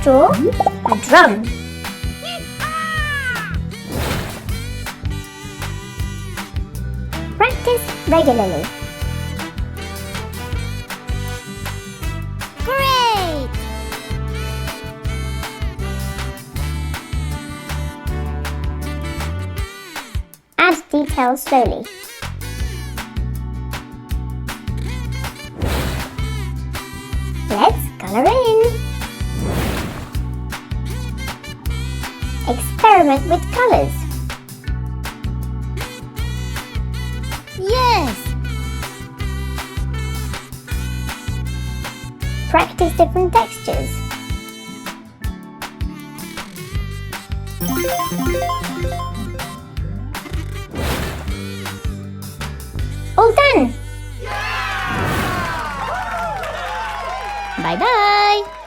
straw, a drum. Practice regularly. Great! Add details slowly. Let's color in. Experiment with colors. Yes! Practice different textures. All done! Bye-bye!